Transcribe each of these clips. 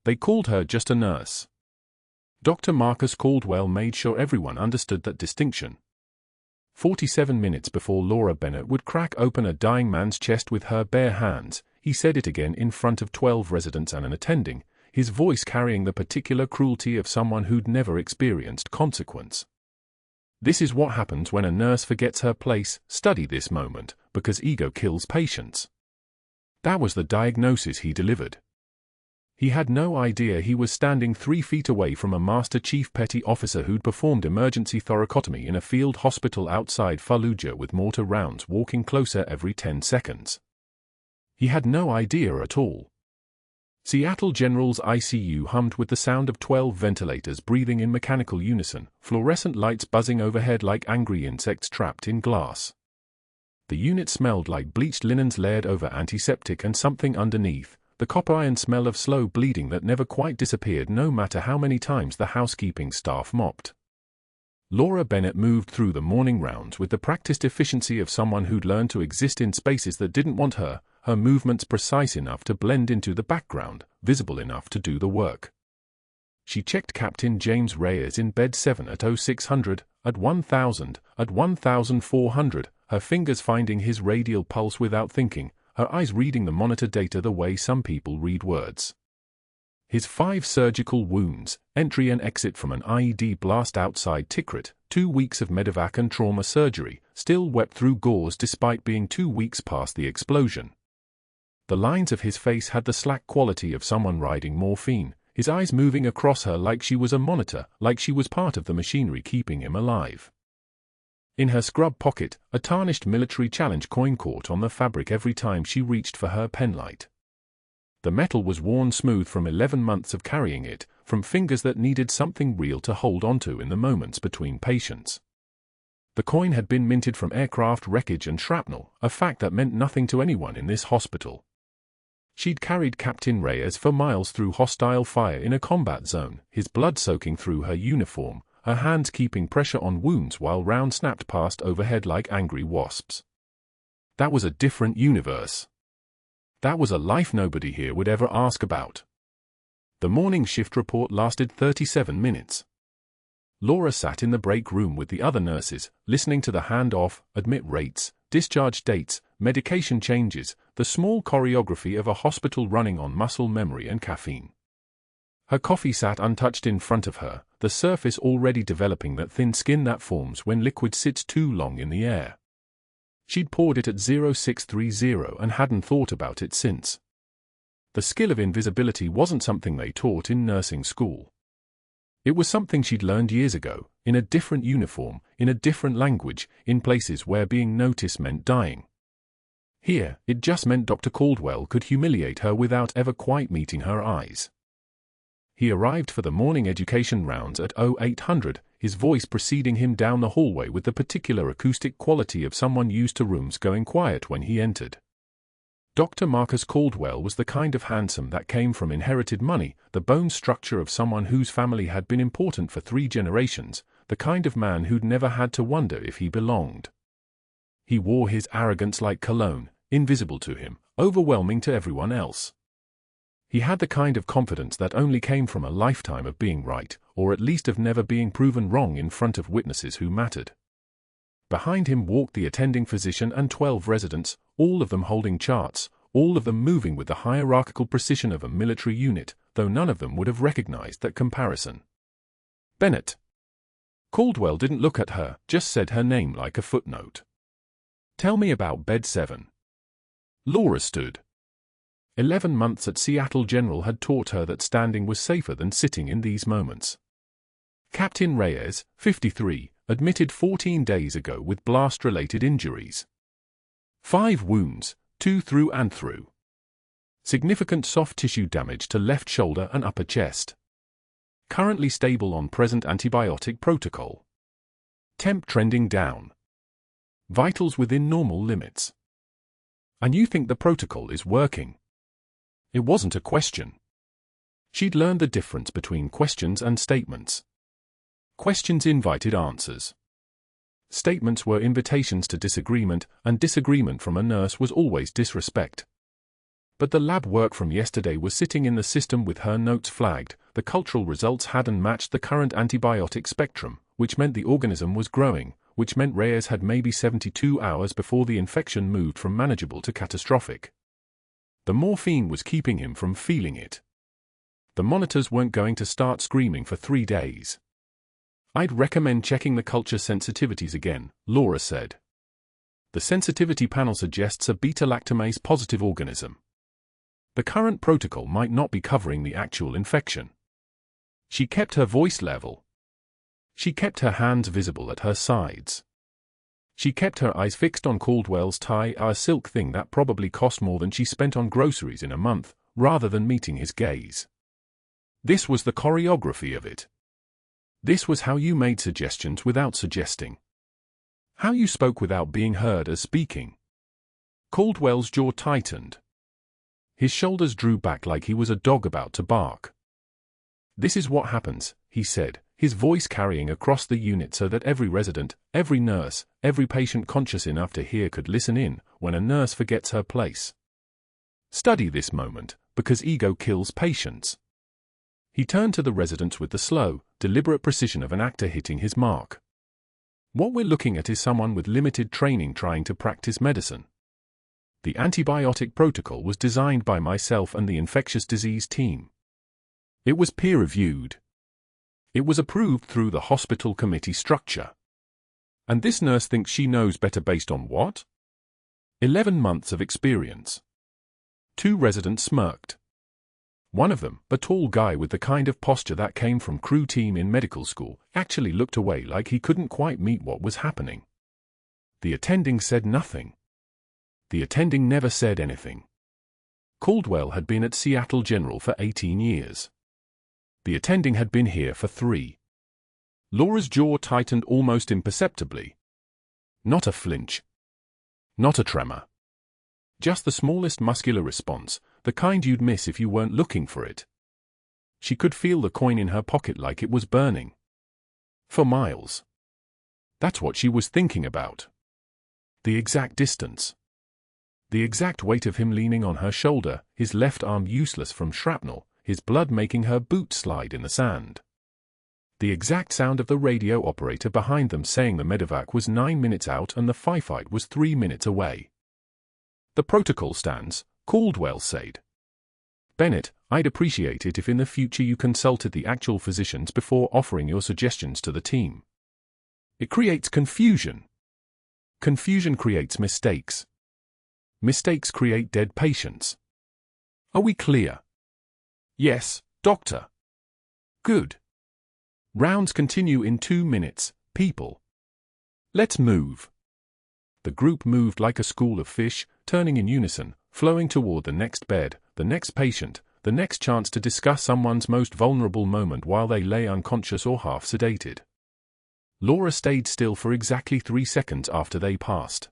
They called her just a nurse. Dr. Marcus Caldwell made sure everyone understood that distinction. 47 minutes before Laura Bennett would crack open a dying man's chest with her bare hands, he said it again in front of 12 residents and an attending, his voice carrying the particular cruelty of someone who'd never experienced consequence. This is what happens when a nurse forgets her place. Study this moment, because ego kills patience. That was the diagnosis he delivered. He had no idea he was standing 3 feet away from a Master Chief Petty Officer who'd performed emergency thoracotomy in a field hospital outside Fallujah with mortar rounds walking closer every 10 seconds. He had no idea at all. Seattle General's ICU hummed with the sound of 12 ventilators breathing in mechanical unison, fluorescent lights buzzing overhead like angry insects trapped in glass. The unit smelled like bleached linens layered over antiseptic and something underneath, the copper iron smell of slow bleeding that never quite disappeared no matter how many times the housekeeping staff mopped. Laura Bennett moved through the morning rounds with the practiced efficiency of someone who'd learned to exist in spaces that didn't want her, her movements precise enough to blend into the background, visible enough to do the work. She checked Captain James Reyes in bed 7 at 0600, at 1000, at 1400, her fingers finding his radial pulse without thinking, her eyes reading the monitor data the way some people read words. His 5 surgical wounds, entry and exit from an IED blast outside Tikrit, 2 weeks of medevac and trauma surgery, still wept through gauze despite being 2 weeks past the explosion. The lines of his face had the slack quality of someone riding morphine, his eyes moving across her like she was a monitor, like she was part of the machinery keeping him alive. In her scrub pocket, a tarnished military challenge coin caught on the fabric every time she reached for her penlight. The metal was worn smooth from 11 months of carrying it, from fingers that needed something real to hold onto in the moments between patients. The coin had been minted from aircraft wreckage and shrapnel, a fact that meant nothing to anyone in this hospital. She'd carried Captain Reyes for miles through hostile fire in a combat zone, his blood soaking through her uniform, her hands keeping pressure on wounds while rounds snapped past overhead like angry wasps. That was a different universe. That was a life nobody here would ever ask about. The morning shift report lasted 37 minutes. Laura sat in the break room with the other nurses, listening to the handoff, admit rates, discharge dates, medication changes, the small choreography of a hospital running on muscle memory and caffeine. Her coffee sat untouched in front of her, the surface already developing that thin skin that forms when liquid sits too long in the air. She'd poured it at 0630 and hadn't thought about it since. The skill of invisibility wasn't something they taught in nursing school. It was something she'd learned years ago, in a different uniform, in a different language, in places where being noticed meant dying. Here, it just meant Dr. Caldwell could humiliate her without ever quite meeting her eyes. He arrived for the morning education rounds at 0800, his voice preceding him down the hallway with the particular acoustic quality of someone used to rooms going quiet when he entered. Dr. Marcus Caldwell was the kind of handsome that came from inherited money, the bone structure of someone whose family had been important for 3 generations, the kind of man who'd never had to wonder if he belonged. He wore his arrogance like cologne, invisible to him, overwhelming to everyone else. He had the kind of confidence that only came from a lifetime of being right, or at least of never being proven wrong in front of witnesses who mattered. Behind him walked the attending physician and 12 residents, all of them holding charts, all of them moving with the hierarchical precision of a military unit, though none of them would have recognized that comparison. Bennett. Caldwell didn't look at her, just said her name like a footnote. Tell me about bed 7. Laura stood. 11 months at Seattle General had taught her that standing was safer than sitting in these moments. Captain Reyes, 53, admitted 14 days ago with blast-related injuries. 5 wounds, 2 through and through. Significant soft tissue damage to left shoulder and upper chest. Currently stable on present antibiotic protocol. Temp trending down. Vitals within normal limits. And you think the protocol is working? It wasn't a question. She'd learned the difference between questions and statements. Questions invited answers. Statements were invitations to disagreement, and disagreement from a nurse was always disrespect. But the lab work from yesterday was sitting in the system with her notes flagged. The cultural results hadn't matched the current antibiotic spectrum, which meant the organism was growing, which meant Reyes had maybe 72 hours before the infection moved from manageable to catastrophic. The morphine was keeping him from feeling it. The monitors weren't going to start screaming for 3 days. I'd recommend checking the culture sensitivities again, Laura said. The sensitivity panel suggests a beta-lactamase positive organism. The current protocol might not be covering the actual infection. She kept her voice level. She kept her hands visible at her sides. She kept her eyes fixed on Caldwell's tie, a silk thing that probably cost more than she spent on groceries in a month, rather than meeting his gaze. This was the choreography of it. This was how you made suggestions without suggesting. How you spoke without being heard as speaking. Caldwell's jaw tightened. His shoulders drew back like he was a dog about to bark. This is what happens, he said, his voice carrying across the unit so that every resident, every nurse, every patient conscious enough to hear could listen in when a nurse forgets her place. Study this moment, because ego kills patience. He turned to the residents with the slow, deliberate precision of an actor hitting his mark. What we're looking at is someone with limited training trying to practice medicine. The antibiotic protocol was designed by myself and the infectious disease team. It was peer-reviewed. It was approved through the hospital committee structure. And this nurse thinks she knows better based on what? 11 months of experience. 2 residents smirked. One of them, a tall guy with the kind of posture that came from crew team in medical school, actually looked away like he couldn't quite meet what was happening. The attending said nothing. The attending never said anything. Caldwell had been at Seattle General for 18 years. The attending had been here for 3. Laura's jaw tightened almost imperceptibly. Not a flinch. Not a tremor. Just the smallest muscular response, the kind you'd miss if you weren't looking for it. She could feel the coin in her pocket like it was burning. For miles. That's what she was thinking about. The exact distance. The exact weight of him leaning on her shoulder, his left arm useless from shrapnel, his blood making her boot slide in the sand. The exact sound of the radio operator behind them saying the medevac was 9 minutes out and the firefight was 3 minutes away. The protocol stands, Caldwell said. Bennett, I'd appreciate it if in the future you consulted the actual physicians before offering your suggestions to the team. It creates confusion. Confusion creates mistakes. Mistakes create dead patients. Are we clear? Yes, doctor. Good. Rounds continue in 2 minutes, people. Let's move. The group moved like a school of fish, turning in unison, flowing toward the next bed, the next patient, the next chance to discuss someone's most vulnerable moment while they lay unconscious or half sedated. Laura stayed still for exactly 3 seconds after they passed.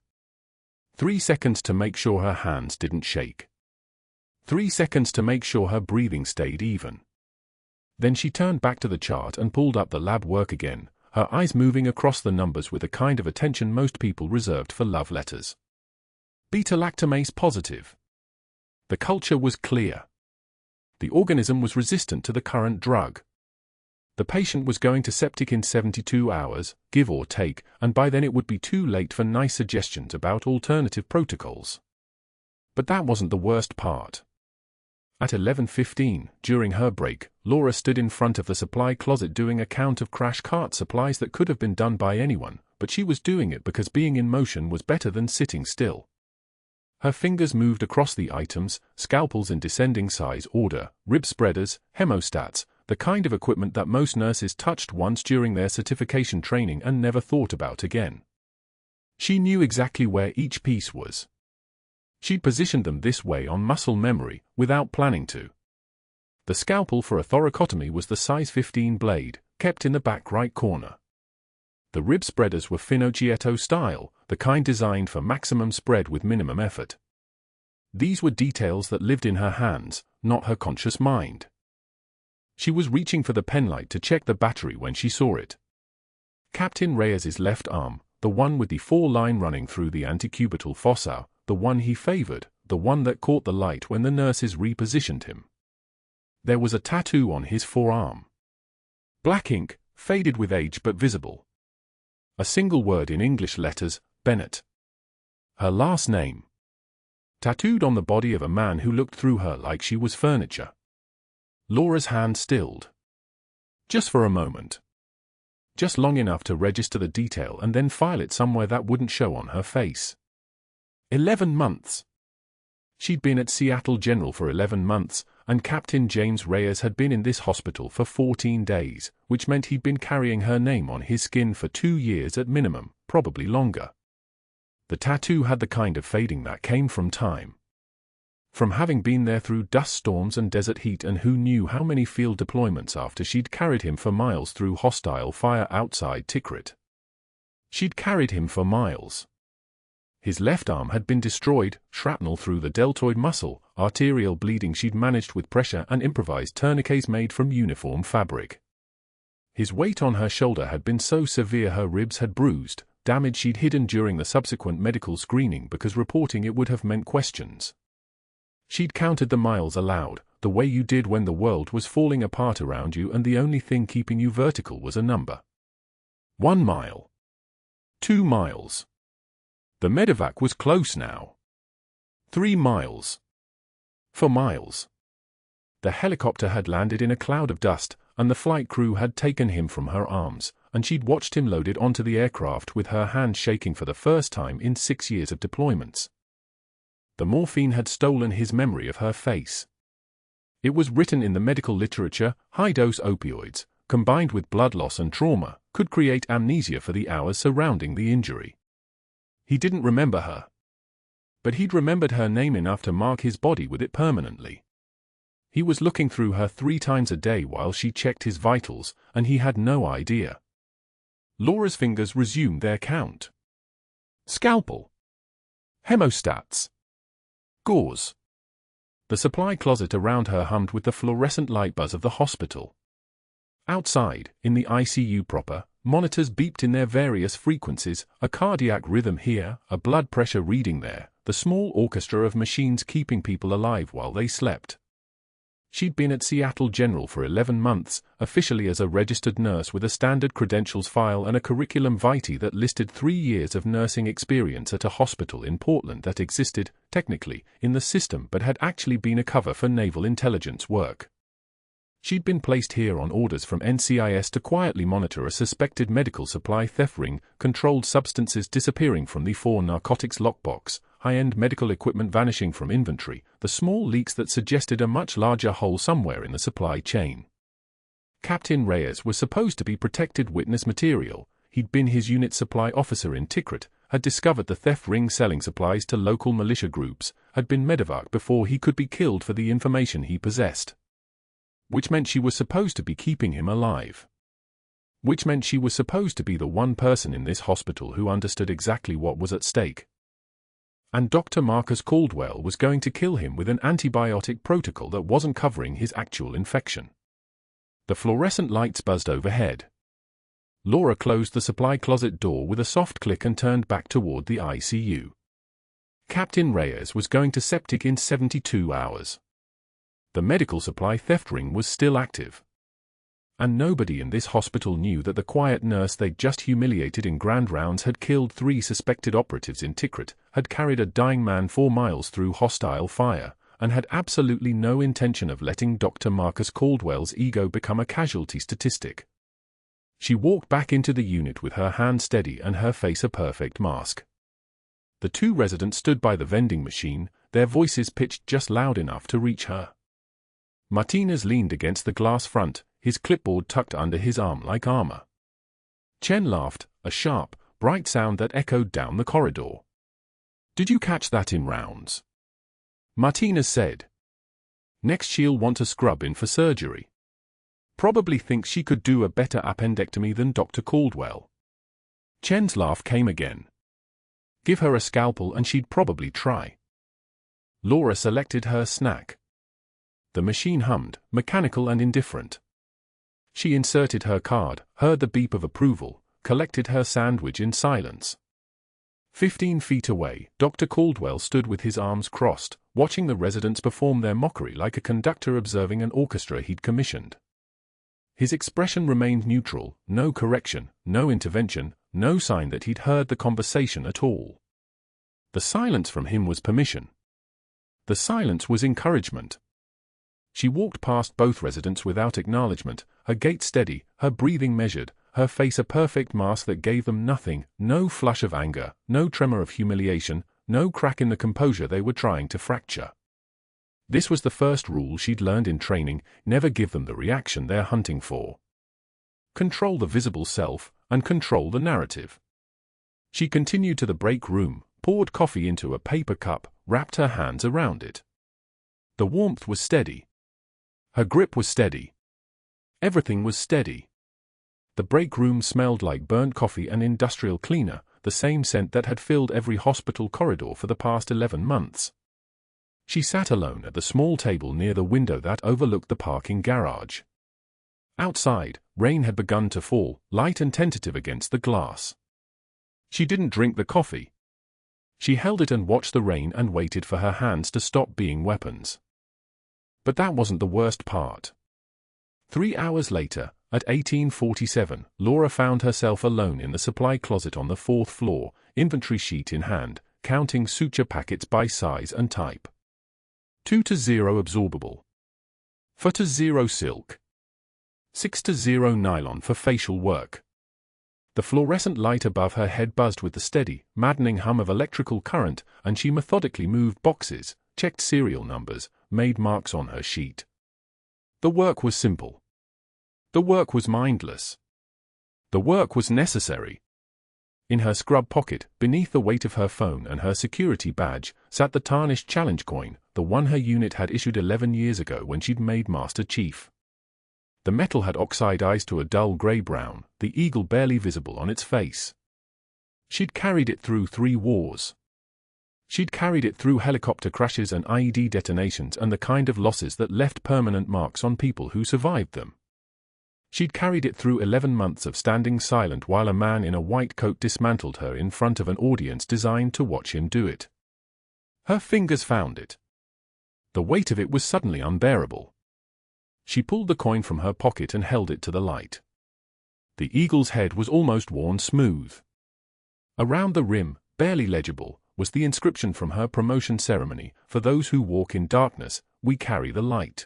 3 seconds to make sure her hands didn't shake. 3 seconds to make sure her breathing stayed even. Then she turned back to the chart and pulled up the lab work again, her eyes moving across the numbers with the kind of attention most people reserved for love letters. Beta-lactamase positive. The culture was clear. The organism was resistant to the current drug. The patient was going to septic in 72 hours, give or take, and by then it would be too late for nice suggestions about alternative protocols. But that wasn't the worst part. At 11:15, during her break, Laura stood in front of the supply closet doing a count of crash cart supplies that could have been done by anyone, but she was doing it because being in motion was better than sitting still. Her fingers moved across the items, scalpels in descending size order, rib spreaders, hemostats, the kind of equipment that most nurses touched once during their certification training and never thought about again. She knew exactly where each piece was. She'd positioned them this way on muscle memory, without planning to. The scalpel for a thoracotomy was the size 15 blade, kept in the back right corner. The rib spreaders were Finocchietto style, the kind designed for maximum spread with minimum effort. These were details that lived in her hands, not her conscious mind. She was reaching for the penlight to check the battery when she saw it. Captain Reyes's left arm, the one with the 4 line running through the antecubital fossa, the one he favored, the one that caught the light when the nurses repositioned him. There was a tattoo on his forearm. Black ink, faded with age but visible. A single word in English letters, Bennett. Her last name. Tattooed on the body of a man who looked through her like she was furniture. Laura's hand stilled. Just for a moment. Just long enough to register the detail and then file it somewhere that wouldn't show on her face. 11 months. She'd been at Seattle General for 11 months, and Captain James Reyes had been in this hospital for 14 days, which meant he'd been carrying her name on his skin for 2 years at minimum, probably longer. The tattoo had the kind of fading that came from time. From having been there through dust storms and desert heat, and who knew how many field deployments after she'd carried him for miles through hostile fire outside Tikrit. She'd carried him for miles. His left arm had been destroyed, shrapnel through the deltoid muscle, arterial bleeding she'd managed with pressure and improvised tourniquets made from uniform fabric. His weight on her shoulder had been so severe her ribs had bruised, damage she'd hidden during the subsequent medical screening because reporting it would have meant questions. She'd counted the miles aloud, the way you did when the world was falling apart around you and the only thing keeping you vertical was a number. 1 mile. 2 miles. The medevac was close now. 3 miles. 4 miles. The helicopter had landed in a cloud of dust, and the flight crew had taken him from her arms, and she'd watched him loaded onto the aircraft with her hand shaking for the first time in 6 years of deployments. The morphine had stolen his memory of her face. It was written in the medical literature, high-dose opioids, combined with blood loss and trauma, could create amnesia for the hours surrounding the injury. He didn't remember her. But he'd remembered her name enough to mark his body with it permanently. He was looking through her 3 times a day while she checked his vitals, and he had no idea. Laura's fingers resumed their count. Scalpel. Hemostats. Gauze. The supply closet around her hummed with the fluorescent light buzz of the hospital. Outside, in the ICU proper, monitors beeped in their various frequencies, a cardiac rhythm here, a blood pressure reading there, the small orchestra of machines keeping people alive while they slept. She'd been at Seattle General for 11 months, officially as a registered nurse with a standard credentials file and a curriculum vitae that listed 3 years of nursing experience at a hospital in Portland that existed, technically, in the system but had actually been a cover for naval intelligence work. She'd been placed here on orders from NCIS to quietly monitor a suspected medical supply theft ring, controlled substances disappearing from the 4 narcotics lockbox, high-end medical equipment vanishing from inventory, the small leaks that suggested a much larger hole somewhere in the supply chain. Captain Reyes was supposed to be protected witness material. He'd been his unit supply officer in Tikrit, had discovered the theft ring selling supplies to local militia groups, had been medevac before he could be killed for the information he possessed. Which meant she was supposed to be keeping him alive. Which meant she was supposed to be the one person in this hospital who understood exactly what was at stake. And Dr. Marcus Caldwell was going to kill him with an antibiotic protocol that wasn't covering his actual infection. The fluorescent lights buzzed overhead. Laura closed the supply closet door with a soft click and turned back toward the ICU. Captain Reyes was going to septic in 72 hours. The medical supply theft ring was still active. And nobody in this hospital knew that the quiet nurse they'd just humiliated in grand rounds had killed 3 suspected operatives in Tikrit, had carried a dying man 4 miles through hostile fire, and had absolutely no intention of letting Dr. Marcus Caldwell's ego become a casualty statistic. She walked back into the unit with her hand steady and her face a perfect mask. The 2 residents stood by the vending machine, their voices pitched just loud enough to reach her. Martinez leaned against the glass front, his clipboard tucked under his arm like armor. Chen laughed, a sharp, bright sound that echoed down the corridor. "Did you catch that in rounds?" Martinez said. "Next she'll want to scrub in for surgery. Probably thinks she could do a better appendectomy than Dr. Caldwell." Chen's laugh came again. "Give her a scalpel and she'd probably try." Laura selected her snack. The machine hummed, mechanical and indifferent. She inserted her card, heard the beep of approval, collected her sandwich in silence. 15 feet away, Dr. Caldwell stood with his arms crossed, watching the residents perform their mockery like a conductor observing an orchestra he'd commissioned. His expression remained neutral, no correction, no intervention, no sign that he'd heard the conversation at all. The silence from him was permission. The silence was encouragement. She walked past both residents without acknowledgement, her gait steady, her breathing measured, her face a perfect mask that gave them nothing, no flush of anger, no tremor of humiliation, no crack in the composure they were trying to fracture. This was the first rule she'd learned in training: never give them the reaction they're hunting for. Control the visible self, and control the narrative. She continued to the break room, poured coffee into a paper cup, wrapped her hands around it. The warmth was steady. Her grip was steady. Everything was steady. The break room smelled like burnt coffee and industrial cleaner, the same scent that had filled every hospital corridor for the past 11 months. She sat alone at the small table near the window that overlooked the parking garage. Outside, rain had begun to fall, light and tentative against the glass. She didn't drink the coffee. She held it and watched the rain and waited for her hands to stop being weapons. But that wasn't the worst part. 3 hours later, at 1847, Laura found herself alone in the supply closet on the 4th floor, inventory sheet in hand, counting suture packets by size and type. 2-0 absorbable. 4-0 silk. 6-0 nylon for facial work. The fluorescent light above her head buzzed with the steady, maddening hum of electrical current, and she methodically moved boxes, checked serial numbers, made marks on her sheet. The work was simple. The work was mindless. The work was necessary. In her scrub pocket, beneath the weight of her phone and her security badge, sat the tarnished challenge coin, the one her unit had issued 11 years ago when she'd made Master Chief. The metal had oxidized to a dull grey-brown, the eagle barely visible on its face. She'd carried it through 3 wars. She'd carried it through helicopter crashes and IED detonations and the kind of losses that left permanent marks on people who survived them. She'd carried it through 11 months of standing silent while a man in a white coat dismantled her in front of an audience designed to watch him do it. Her fingers found it. The weight of it was suddenly unbearable. She pulled the coin from her pocket and held it to the light. The eagle's head was almost worn smooth. Around the rim, barely legible, was the inscription from her promotion ceremony: "For those who walk in darkness, we carry the light."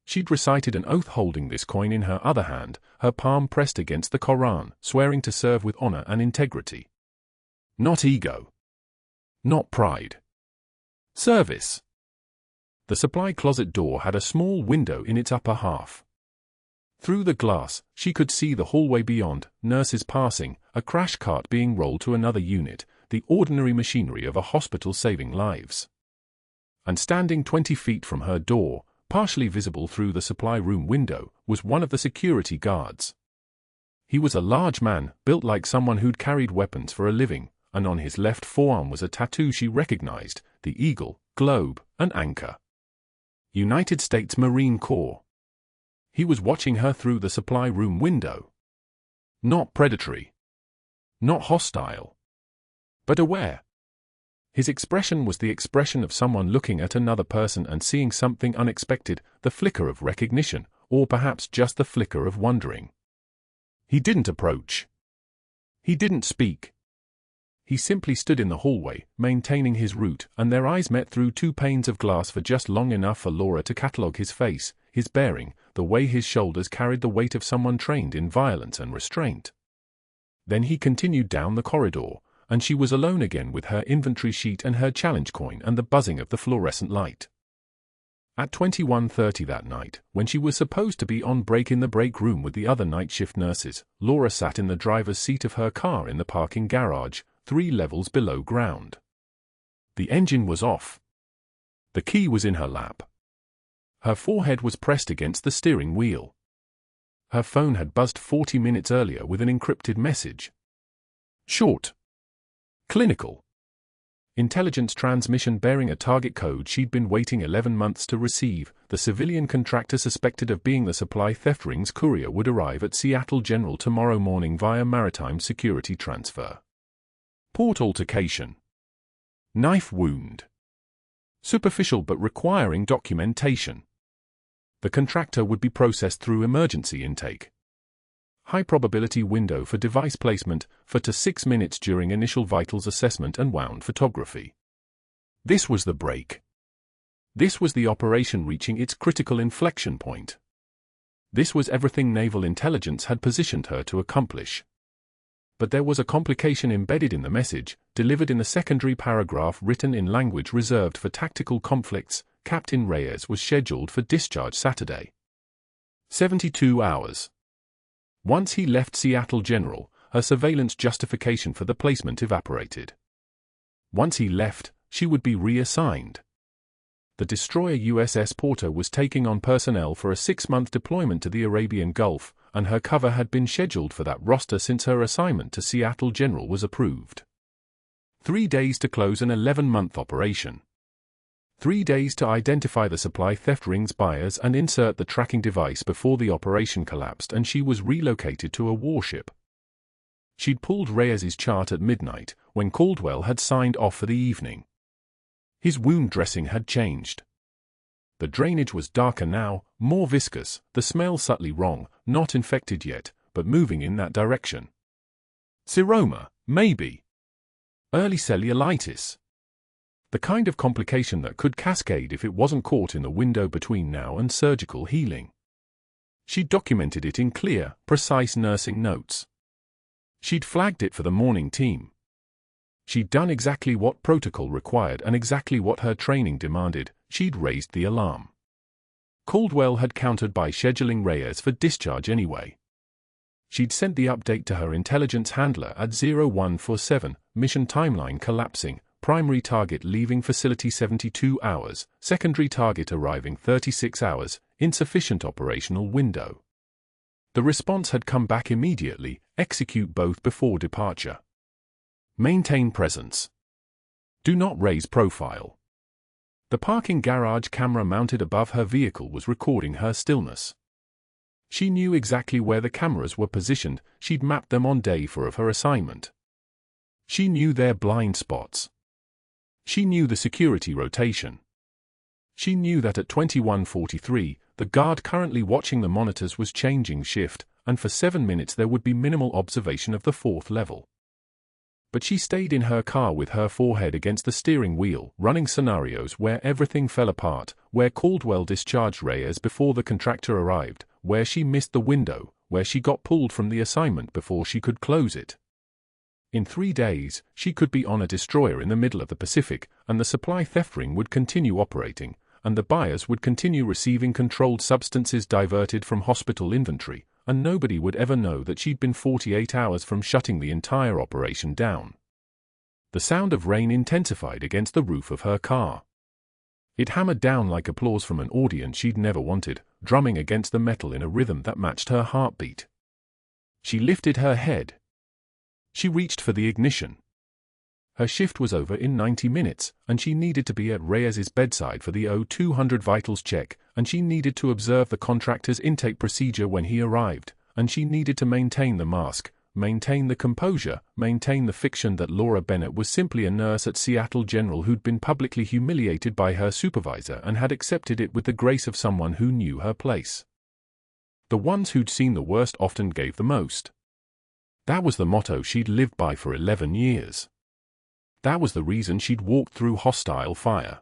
She'd recited an oath holding this coin in her other hand, her palm pressed against the Koran, swearing to serve with honor and integrity. Not ego. Not pride. Service. The supply closet door had a small window in its upper half. Through the glass, she could see the hallway beyond, nurses passing, a crash cart being rolled to another unit, the ordinary machinery of a hospital saving lives. And standing 20 feet from her door, partially visible through the supply room window, was one of the security guards. He was a large man, built like someone who'd carried weapons for a living, and on his left forearm was a tattoo she recognized: the eagle, globe, and anchor. United States Marine Corps. He was watching her through the supply room window. Not predatory. Not hostile. But aware. His expression was the expression of someone looking at another person and seeing something unexpected, the flicker of recognition, or perhaps just the flicker of wondering. He didn't approach. He didn't speak. He simply stood in the hallway, maintaining his route, and their eyes met through 2 panes of glass for just long enough for Laura to catalogue his face, his bearing, the way his shoulders carried the weight of someone trained in violence and restraint. Then he continued down the corridor, and she was alone again with her inventory sheet and her challenge coin and the buzzing of the fluorescent light. At 21:30 that night, when she was supposed to be on break in the break room with the other night shift nurses, Laura sat in the driver's seat of her car in the parking garage, 3 levels below ground. The engine was off. The key was in her lap. Her forehead was pressed against the steering wheel. Her phone had buzzed 40 minutes earlier with an encrypted message. Short. Clinical. Intelligence transmission bearing a target code she'd been waiting 11 months to receive. The civilian contractor suspected of being the supply theft ring's courier would arrive at Seattle General tomorrow morning via maritime security transfer. Port altercation. Knife wound. Superficial but requiring documentation. The contractor would be processed through emergency intake. High probability window for device placement, 4 to 6 minutes during initial vitals assessment and wound photography. This was the break. This was the operation reaching its critical inflection point. This was everything naval intelligence had positioned her to accomplish. But there was a complication embedded in the message, delivered in the secondary paragraph written in language reserved for tactical conflicts. Captain Reyes was scheduled for discharge Saturday. 72 hours. Once he left Seattle General, her surveillance justification for the placement evaporated. Once he left, she would be reassigned. The destroyer USS Porter was taking on personnel for a 6-month deployment to the Arabian Gulf, and her cover had been scheduled for that roster since her assignment to Seattle General was approved. 3 days to close an 11-month operation. 3 days to identify the supply theft ring's buyers and insert the tracking device before the operation collapsed and she was relocated to a warship. She'd pulled Reyes's chart at midnight, when Caldwell had signed off for the evening. His wound dressing had changed. The drainage was darker now, more viscous, the smell subtly wrong, not infected yet, but moving in that direction. Seroma, maybe. Early cellulitis. The kind of complication that could cascade if it wasn't caught in the window between now and surgical healing. She documented it in clear, precise nursing notes. She'd flagged it for the morning team. She'd done exactly what protocol required and exactly what her training demanded. She'd raised the alarm. Caldwell had countered by scheduling Reyes for discharge anyway. She'd sent the update to her intelligence handler at 0147, mission timeline collapsing, primary target leaving facility 72 hours, secondary target arriving 36 hours, insufficient operational window. The response had come back immediately, execute both before departure. Maintain presence. Do not raise profile. The parking garage camera mounted above her vehicle was recording her stillness. She knew exactly where the cameras were positioned, she'd mapped them on day 4 of her assignment. She knew their blind spots. She knew the security rotation. She knew that at 21:43, the guard currently watching the monitors was changing shift, and for 7 minutes there would be minimal observation of the 4th level. But she stayed in her car with her forehead against the steering wheel, running scenarios where everything fell apart, where Caldwell discharged Reyes before the contractor arrived, where she missed the window, where she got pulled from the assignment before she could close it. In 3 days, she could be on a destroyer in the middle of the Pacific, and the supply theft ring would continue operating, and the buyers would continue receiving controlled substances diverted from hospital inventory, and nobody would ever know that she'd been 48 hours from shutting the entire operation down. The sound of rain intensified against the roof of her car. It hammered down like applause from an audience she'd never wanted, drumming against the metal in a rhythm that matched her heartbeat. She lifted her head. She reached for the ignition. Her shift was over in 90 minutes, and she needed to be at Reyes's bedside for the 0200 vitals check, and she needed to observe the contractor's intake procedure when he arrived, and she needed to maintain the mask, maintain the composure, maintain the fiction that Laura Bennett was simply a nurse at Seattle General who'd been publicly humiliated by her supervisor and had accepted it with the grace of someone who knew her place. The ones who'd seen the worst often gave the most. That was the motto she'd lived by for 11 years. That was the reason she'd walked through hostile fire.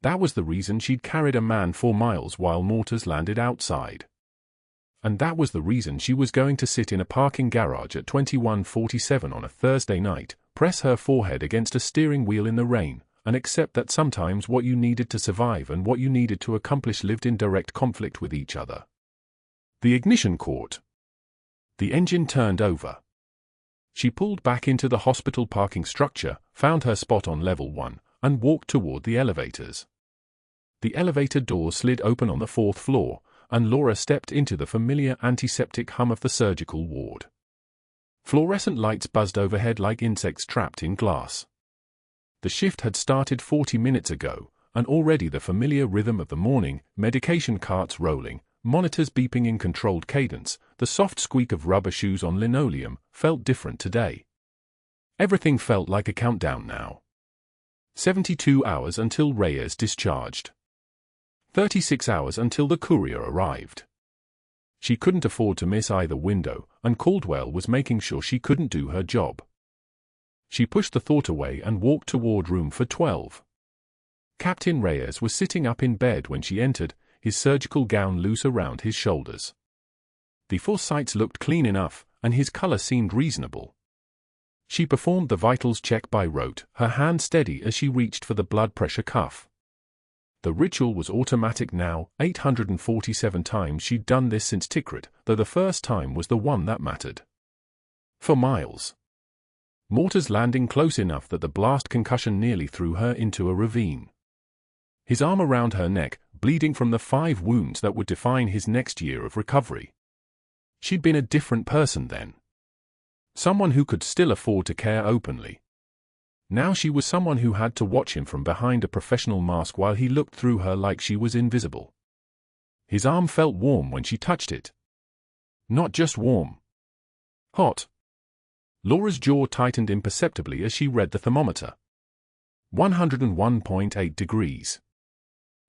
That was the reason she'd carried a man 4 miles while mortars landed outside. And that was the reason she was going to sit in a parking garage at 21:47 on a Thursday night, press her forehead against a steering wheel in the rain, and accept that sometimes what you needed to survive and what you needed to accomplish lived in direct conflict with each other. The ignition caught. The engine turned over. She pulled back into the hospital parking structure, found her spot on level 1, and walked toward the elevators. The elevator door slid open on the 4th floor, and Laura stepped into the familiar antiseptic hum of the surgical ward. Fluorescent lights buzzed overhead like insects trapped in glass. The shift had started 40 minutes ago, and already the familiar rhythm of the morning, medication carts rolling, monitors beeping in controlled cadence, the soft squeak of rubber shoes on linoleum, felt different today. Everything felt like a countdown now. 72 hours until Reyes discharged. 36 hours until the courier arrived. She couldn't afford to miss either window, and Caldwell was making sure she couldn't do her job. She pushed the thought away and walked toward room for 12. Captain Reyes was sitting up in bed when she entered, his surgical gown loose around his shoulders. The foresights looked clean enough, and his color seemed reasonable. She performed the vitals check by rote, her hand steady as she reached for the blood pressure cuff. The ritual was automatic now, 847 times she'd done this since Tikrit, though the first time was the one that mattered. For miles. Mortars landing close enough that the blast concussion nearly threw her into a ravine. His arm around her neck, bleeding from the 5 wounds that would define his next year of recovery. She'd been a different person then. Someone who could still afford to care openly. Now she was someone who had to watch him from behind a professional mask while he looked through her like she was invisible. His arm felt warm when she touched it. Not just warm. Hot. Laura's jaw tightened imperceptibly as she read the thermometer. 101.8 degrees.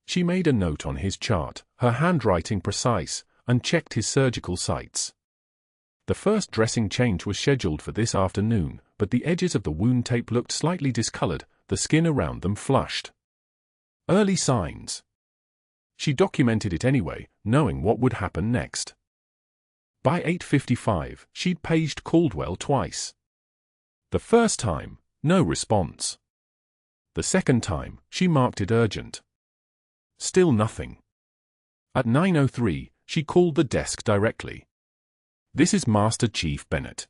She made a note on his chart, her handwriting precise, and checked his surgical sites. The first dressing change was scheduled for this afternoon, but the edges of the wound tape looked slightly discolored, the skin around them flushed. Early signs. She documented it anyway, knowing what would happen next. By 8:55, she'd paged Caldwell twice. The first time, no response. The second time, she marked it urgent. Still nothing. At 9:03, she called the desk directly. "This is Master Chief Bennett.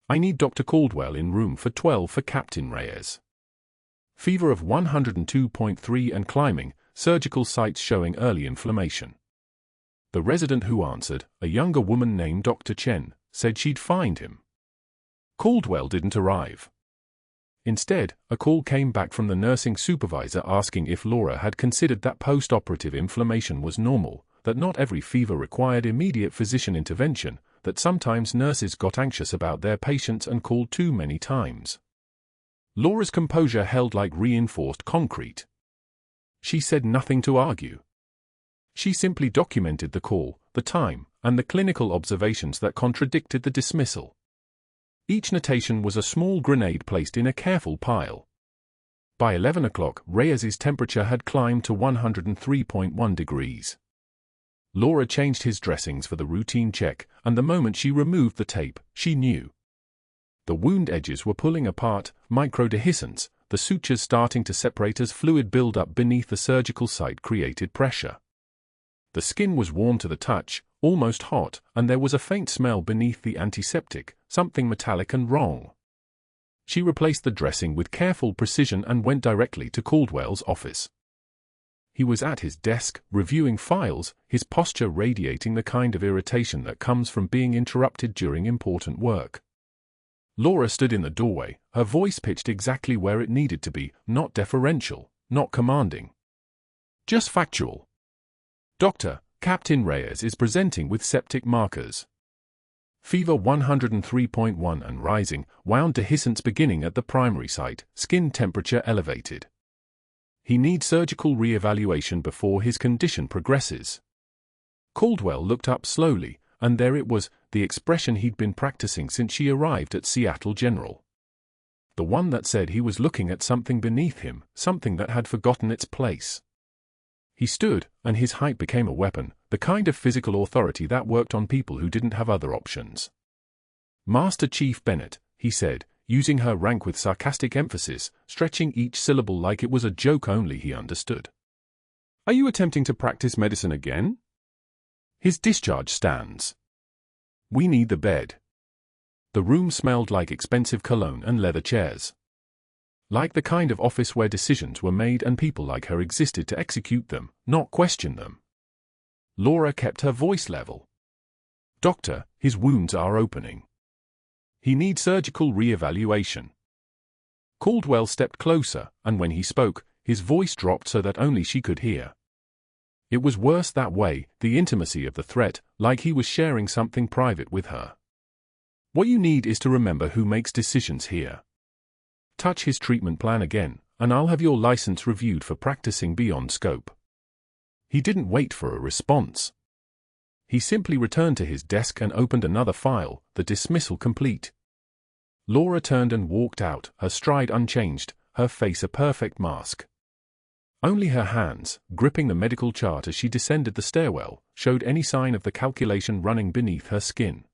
I need Dr. Caldwell in room for 12 for Captain Reyes. Fever of 102.3 and climbing, surgical sites showing early inflammation." The resident who answered, a younger woman named Dr. Chen, said she'd find him. Caldwell didn't arrive. Instead, a call came back from the nursing supervisor asking if Laura had considered that post-operative inflammation was normal, that not every fever required immediate physician intervention, that sometimes nurses got anxious about their patients and called too many times. Laura's composure held like reinforced concrete. She said nothing to argue. She simply documented the call, the time, and the clinical observations that contradicted the dismissal. Each notation was a small grenade placed in a careful pile. By 11 o'clock, Reyes's temperature had climbed to 103.1 degrees. Laura changed his dressings for the routine check, and the moment she removed the tape, she knew. The wound edges were pulling apart, microdehiscence, the sutures starting to separate as fluid buildup beneath the surgical site created pressure. The skin was warm to the touch, almost hot, and there was a faint smell beneath the antiseptic, something metallic and wrong. She replaced the dressing with careful precision and went directly to Caldwell's office. He was at his desk, reviewing files, his posture radiating the kind of irritation that comes from being interrupted during important work. Laura stood in the doorway, her voice pitched exactly where it needed to be, not deferential, not commanding. Just factual. "Doctor, Captain Reyes is presenting with septic markers. Fever 103.1 and rising, wound dehiscence beginning at the primary site, skin temperature elevated. He needs surgical re-evaluation before his condition progresses." Caldwell looked up slowly, and there it was, the expression he'd been practicing since she arrived at Seattle General. The one that said he was looking at something beneath him, something that had forgotten its place. He stood, and his height became a weapon, the kind of physical authority that worked on people who didn't have other options. "Master Chief Bennett," he said, using her rank with sarcastic emphasis, stretching each syllable like it was a joke only he understood. "Are you attempting to practice medicine again?" "His discharge stands. We need the bed." The room smelled like expensive cologne and leather chairs. Like the kind of office where decisions were made and people like her existed to execute them, not question them. Laura kept her voice level. "Doctor, his wounds are opening. He needs surgical re-evaluation." Caldwell stepped closer, and when he spoke, his voice dropped so that only she could hear. It was worse that way, the intimacy of the threat, like he was sharing something private with her. "What you need is to remember who makes decisions here. touch his treatment plan again, and I'll have your license reviewed for practicing beyond scope." He didn't wait for a response. He simply returned to his desk and opened another file, the dismissal complete. Laura turned and walked out, her stride unchanged, her face a perfect mask. Only her hands, gripping the medical chart as she descended the stairwell, showed any sign of the calculation running beneath her skin.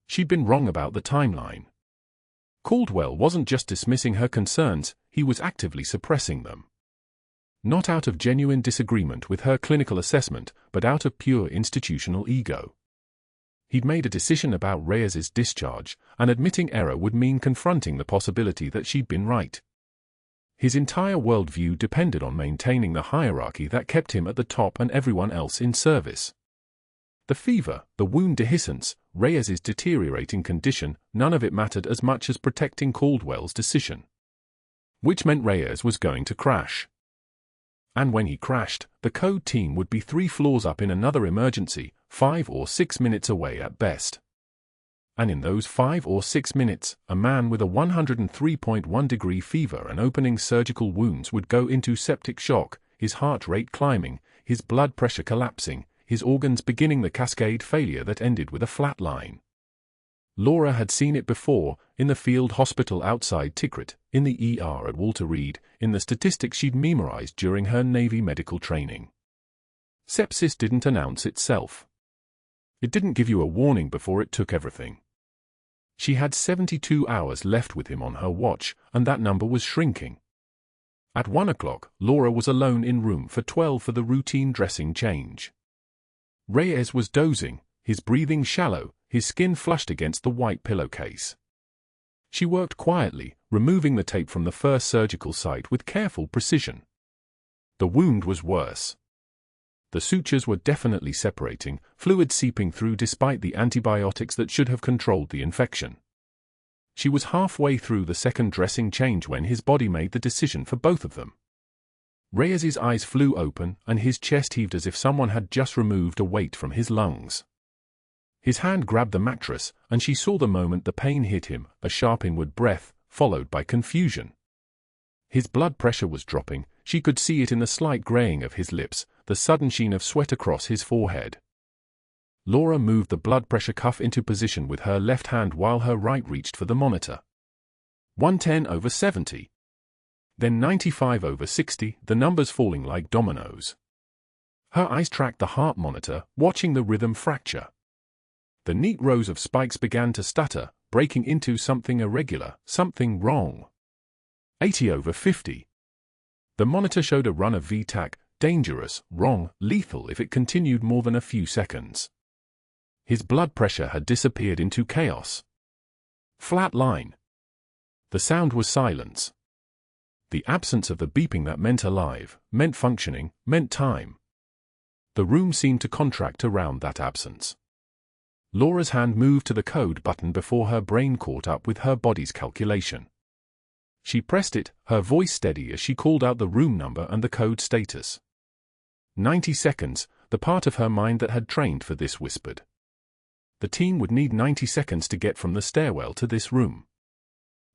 She'd been wrong about the timeline. Caldwell wasn't just dismissing her concerns, he was actively suppressing them. Not out of genuine disagreement with her clinical assessment, but out of pure institutional ego. He'd made a decision about Reyes's discharge, and admitting error would mean confronting the possibility that she'd been right. His entire worldview depended on maintaining the hierarchy that kept him at the top and everyone else in service. The fever, the wound dehiscence, Reyes's deteriorating condition, none of it mattered as much as protecting Caldwell's decision. Which meant Reyes was going to crash. And when he crashed, the code team would be 3 floors up in another emergency, 5 or 6 minutes away at best. And in those 5 or 6 minutes, a man with a 103.1-degree fever and opening surgical wounds would go into septic shock, his heart rate climbing, his blood pressure collapsing, his organs beginning the cascade failure that ended with a flat line. Laura had seen it before, in the field hospital outside Tikrit, in the ER at Walter Reed, in the statistics she'd memorized during her Navy medical training. Sepsis didn't announce itself. It didn't give you a warning before it took everything. She had 72 hours left with him on her watch, and that number was shrinking. At 1 o'clock, Laura was alone in room for 12 for the routine dressing change. Reyes was dozing, his breathing shallow, his skin flushed against the white pillowcase. She worked quietly, removing the tape from the first surgical site with careful precision. The wound was worse. The sutures were definitely separating, fluid seeping through despite the antibiotics that should have controlled the infection. She was halfway through the second dressing change when his body made the decision for both of them. Reyes's eyes flew open and his chest heaved as if someone had just removed a weight from his lungs. His hand grabbed the mattress, and she saw the moment the pain hit him, a sharp inward breath, followed by confusion. His blood pressure was dropping, she could see it in the slight graying of his lips, the sudden sheen of sweat across his forehead. Laura moved the blood pressure cuff into position with her left hand while her right reached for the monitor. 110/70. Then 95/60, the numbers falling like dominoes. Her eyes tracked the heart monitor, watching the rhythm fracture. The neat rows of spikes began to stutter, breaking into something irregular, something wrong. 80/50. The monitor showed a run of V-tach, dangerous, wrong, lethal if it continued more than a few seconds. His blood pressure had disappeared into chaos. Flat line. The sound was silence. The absence of the beeping that meant alive, meant functioning, meant time. The room seemed to contract around that absence. Laura's hand moved to the code button before her brain caught up with her body's calculation. She pressed it, her voice steady as she called out the room number and the code status. 90 seconds, the part of her mind that had trained for this whispered. The team would need 90 seconds to get from the stairwell to this room.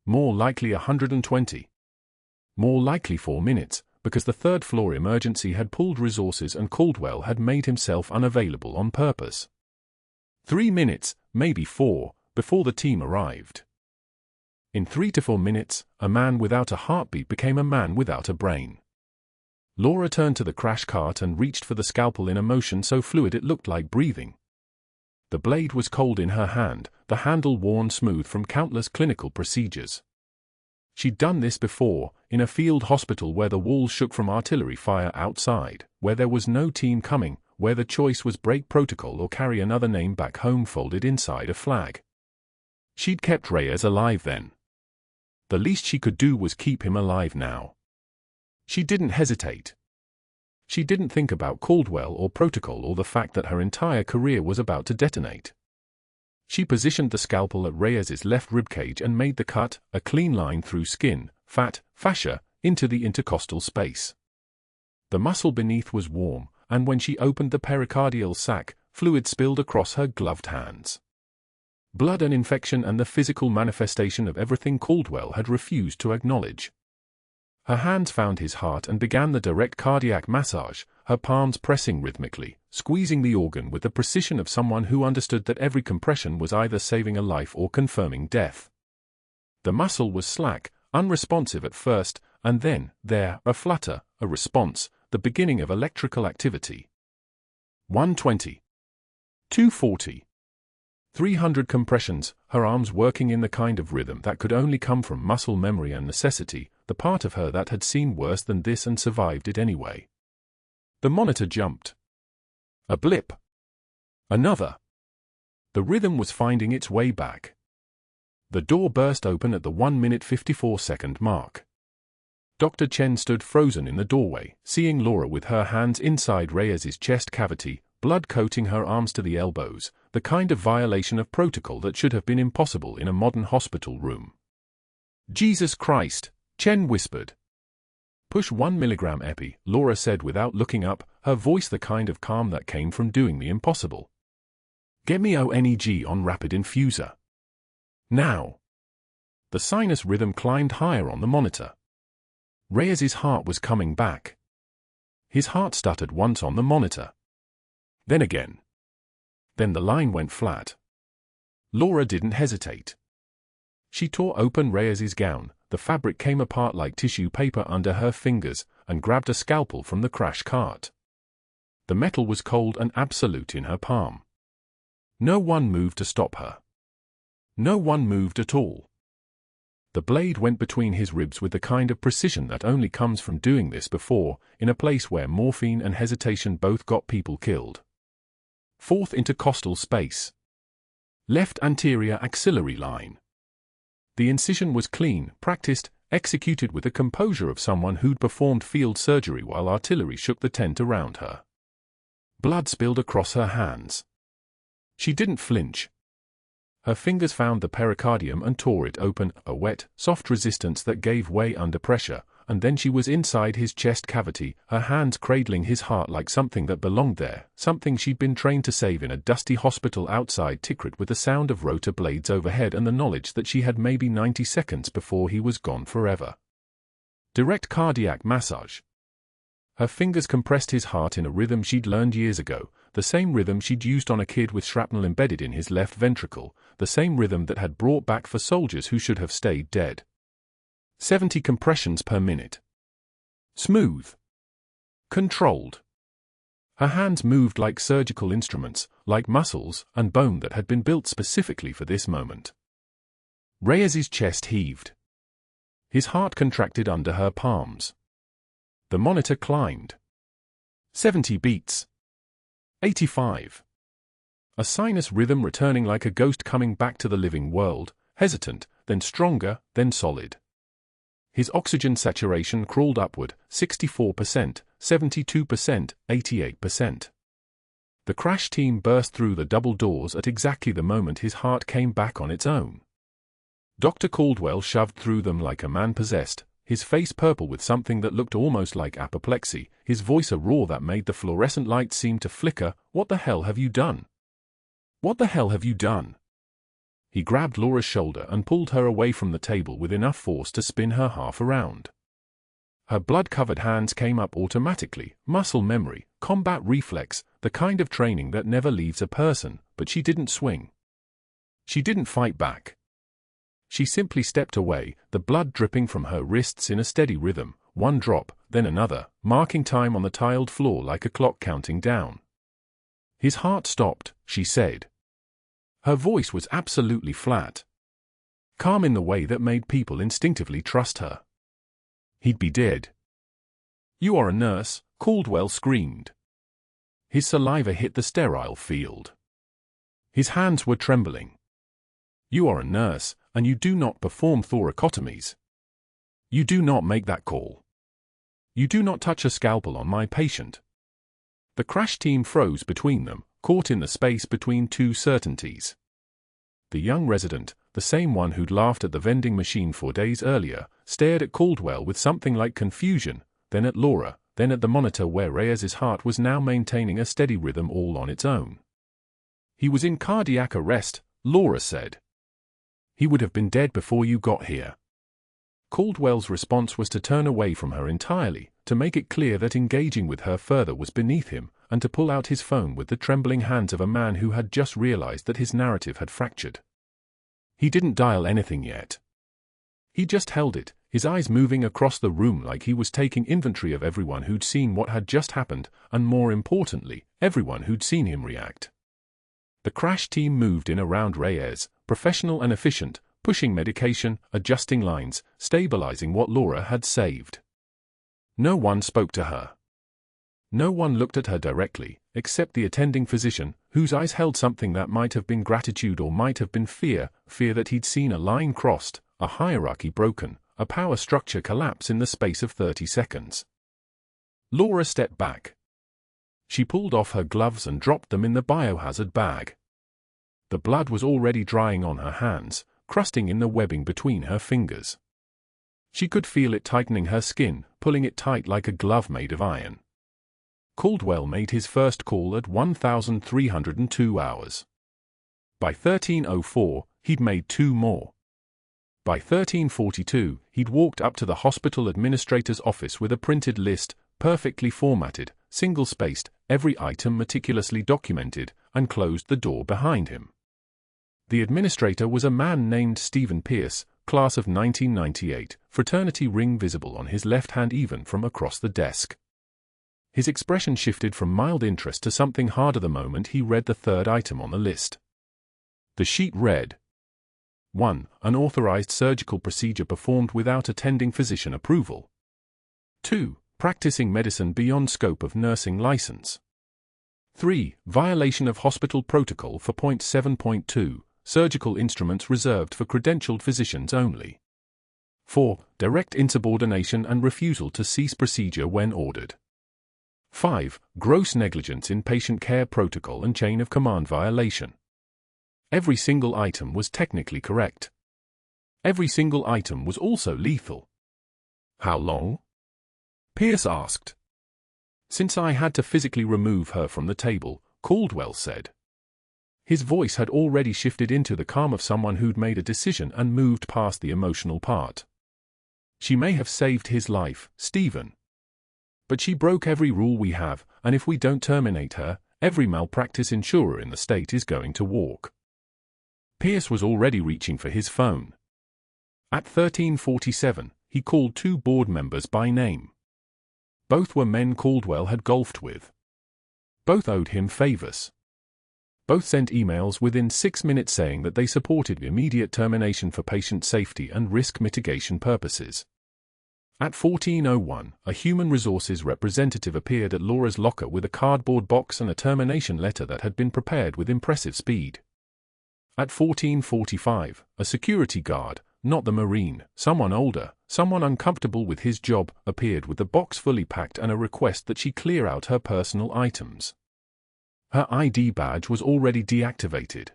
More likely 120. More likely 4 minutes, because the third-floor emergency had pulled resources and Caldwell had made himself unavailable on purpose. 3 minutes, maybe 4, before the team arrived. In 3 to 4 minutes, a man without a heartbeat became a man without a brain. Laura turned to the crash cart and reached for the scalpel in a motion so fluid it looked like breathing. The blade was cold in her hand, the handle worn smooth from countless clinical procedures. She'd done this before, in a field hospital where the walls shook from artillery fire outside, where there was no team coming, where the choice was break protocol or carry another name back home folded inside a flag. She'd kept Reyes alive then. The least she could do was keep him alive now. She didn't hesitate. She didn't think about Caldwell or protocol or the fact that her entire career was about to detonate. She positioned the scalpel at Reyes's left ribcage and made the cut, a clean line through skin, fat, fascia, into the intercostal space. The muscle beneath was warm, and when she opened the pericardial sac, fluid spilled across her gloved hands. Blood and infection and the physical manifestation of everything Caldwell had refused to acknowledge. Her hands found his heart and began the direct cardiac massage, her palms pressing rhythmically, squeezing the organ with the precision of someone who understood that every compression was either saving a life or confirming death. The muscle was slack, unresponsive at first, and then, a flutter, a response, the beginning of electrical activity. 120. 240. 300 compressions, her arms working in the kind of rhythm that could only come from muscle memory and necessity, the part of her that had seen worse than this and survived it anyway. The monitor jumped. A blip. Another. The rhythm was finding its way back. The door burst open at the 1-minute 54-second mark. Dr. Chen stood frozen in the doorway, seeing Laura with her hands inside Reyes's chest cavity, blood coating her arms to the elbows, the kind of violation of protocol that should have been impossible in a modern hospital room. "Jesus Christ," Chen whispered. "Push 1 milligram epi," Laura said without looking up, her voice the kind of calm that came from doing the impossible. "Get me ONEG on rapid infuser. Now." The sinus rhythm climbed higher on the monitor. Reyes's heart was coming back. His heart stuttered once on the monitor. Then again. Then the line went flat. Laura didn't hesitate. She tore open Reyes's gown, the fabric came apart like tissue paper under her fingers, and grabbed a scalpel from the crash cart. The metal was cold and absolute in her palm. No one moved to stop her. No one moved at all. The blade went between his ribs with the kind of precision that only comes from doing this before, in a place where morphine and hesitation both got people killed. Fourth intercostal space. Left anterior axillary line. The incision was clean, practiced, executed with the composure of someone who'd performed field surgery while artillery shook the tent around her. Blood spilled across her hands. She didn't flinch. Her fingers found the pericardium and tore it open, a wet, soft resistance that gave way under pressure, and then she was inside his chest cavity, her hands cradling his heart like something that belonged there, something she'd been trained to save in a dusty hospital outside Tikrit with the sound of rotor blades overhead and the knowledge that she had maybe 90 seconds before he was gone forever. Direct cardiac massage. Her fingers compressed his heart in a rhythm she'd learned years ago, the same rhythm she'd used on a kid with shrapnel embedded in his left ventricle, the same rhythm that had brought back for soldiers who should have stayed dead. 70 compressions per minute. Smooth. Controlled. Her hands moved like surgical instruments, like muscles and bone that had been built specifically for this moment. Reyes's chest heaved. His heart contracted under her palms. The monitor climbed. 70 beats. 85. A sinus rhythm returning like a ghost coming back to the living world, hesitant, then stronger, then solid. His oxygen saturation crawled upward, 64%, 72%, 88%. The crash team burst through the double doors at exactly the moment his heart came back on its own. Dr. Caldwell shoved through them like a man possessed, his face purple with something that looked almost like apoplexy, his voice a roar that made the fluorescent lights seem to flicker. "What the hell have you done? What the hell have you done?" He grabbed Laura's shoulder and pulled her away from the table with enough force to spin her half around. Her blood-covered hands came up automatically, muscle memory, combat reflex, the kind of training that never leaves a person, but she didn't swing. She didn't fight back. She simply stepped away, the blood dripping from her wrists in a steady rhythm, one drop, then another, marking time on the tiled floor like a clock counting down. "His heart stopped," she said. Her voice was absolutely flat. Calm in the way that made people instinctively trust her. "He'd be dead." "You are a nurse," Caldwell screamed. His saliva hit the sterile field. His hands were trembling. "You are a nurse, and you do not perform thoracotomies. You do not make that call. You do not touch a scalpel on my patient." The crash team froze between them, caught in the space between two certainties. The young resident, the same one who'd laughed at the vending machine 4 days earlier, stared at Caldwell with something like confusion, then at Laura, then at the monitor where Reyes's heart was now maintaining a steady rhythm all on its own. He was in cardiac arrest, Laura said. "He would have been dead before you got here." Caldwell's response was to turn away from her entirely, to make it clear that engaging with her further was beneath him, and to pull out his phone with the trembling hands of a man who had just realized that his narrative had fractured. He didn't dial anything yet. He just held it, his eyes moving across the room like he was taking inventory of everyone who'd seen what had just happened, and more importantly, everyone who'd seen him react. The crash team moved in around Reyes, professional and efficient, pushing medication, adjusting lines, stabilizing what Laura had saved. No one spoke to her. No one looked at her directly, except the attending physician, whose eyes held something that might have been gratitude or might have been fear that he'd seen a line crossed, a hierarchy broken, a power structure collapse in the space of 30 seconds. Laura stepped back. She pulled off her gloves and dropped them in the biohazard bag. The blood was already drying on her hands, crusting in the webbing between her fingers. She could feel it tightening her skin, pulling it tight like a glove made of iron. Caldwell made his first call at 1,302 hours. By 13:04, he'd made 2 more. By 13:42, he'd walked up to the hospital administrator's office with a printed list, perfectly formatted, single-spaced, every item meticulously documented, and closed the door behind him. The administrator was a man named Stephen Pierce, class of 1998, fraternity ring visible on his left hand even from across the desk. His expression shifted from mild interest to something harder the moment he read the third item on the list. The sheet read: 1. Unauthorized surgical procedure performed without attending physician approval. 2. Practicing medicine beyond scope of nursing license. 3. Violation of hospital protocol for .7.2, surgical instruments reserved for credentialed physicians only. 4. Direct insubordination and refusal to cease procedure when ordered. 5. Gross negligence in patient care protocol and chain of command violation. Every single item was technically correct. Every single item was also lethal. How long? Pierce asked. Since I had to physically remove her from the table, Caldwell said. His voice had already shifted into the calm of someone who'd made a decision and moved past the emotional part. She may have saved his life, Stephen. But she broke every rule we have, and if we don't terminate her, every malpractice insurer in the state is going to walk. Pierce was already reaching for his phone. At 13:47, he called 2 board members by name. Both were men Caldwell had golfed with. Both owed him favors. Both sent emails within 6 minutes saying that they supported immediate termination for patient safety and risk mitigation purposes. At 14:01, a human resources representative appeared at Laura's locker with a cardboard box and a termination letter that had been prepared with impressive speed. At 14:45, a security guard, not the Marine, someone older, someone uncomfortable with his job, appeared with the box fully packed and a request that she clear out her personal items. Her ID badge was already deactivated.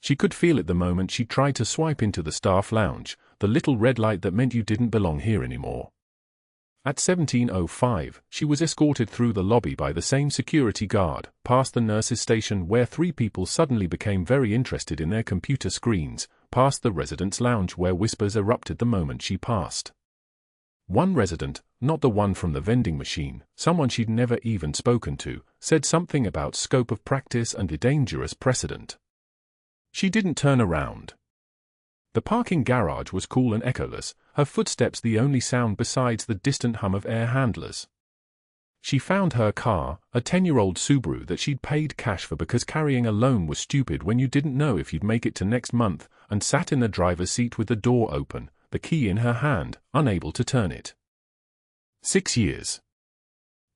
She could feel it the moment she tried to swipe into the staff lounge, the little red light that meant you didn't belong here anymore. At 17:05, she was escorted through the lobby by the same security guard, past the nurses' station where 3 people suddenly became very interested in their computer screens, past the residents' lounge where whispers erupted the moment she passed. One resident, not the one from the vending machine, someone she'd never even spoken to, said something about scope of practice and the dangerous precedent. She didn't turn around. The parking garage was cool and echoless, her footsteps the only sound besides the distant hum of air handlers. She found her car, a 10-year-old Subaru that she'd paid cash for because carrying a loan was stupid when you didn't know if you'd make it to next month, and sat in the driver's seat with the door open, the key in her hand, unable to turn it. 6 years.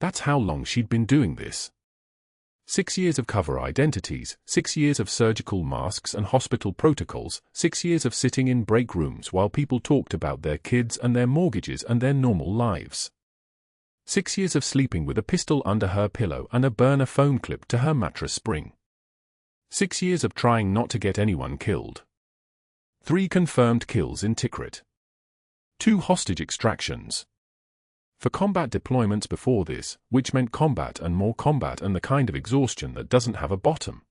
That's how long she'd been doing this. 6 years of cover identities, 6 years of surgical masks and hospital protocols, 6 years of sitting in break rooms while people talked about their kids and their mortgages and their normal lives. 6 years of sleeping with a pistol under her pillow and a burner phone clip to her mattress spring. 6 years of trying not to get anyone killed. 3 confirmed kills in Tikrit. 2 hostage extractions. For combat deployments before this, which meant combat and more combat and the kind of exhaustion that doesn't have a bottom.